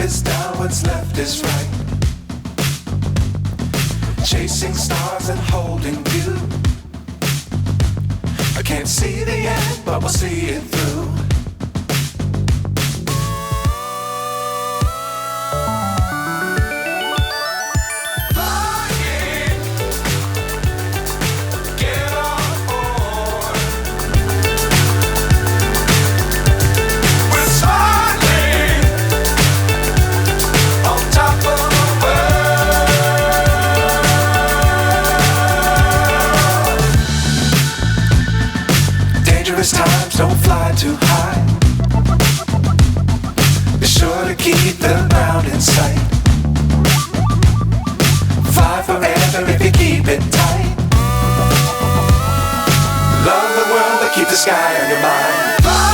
is down, what's left is right. Chasing stars and holding you. I can't see the end, but we'll see it through. Dangerous times, don't fly too high. Be sure to keep the ground in sight. Fly forever if you keep it tight. Love the world, but keep the sky on your mind.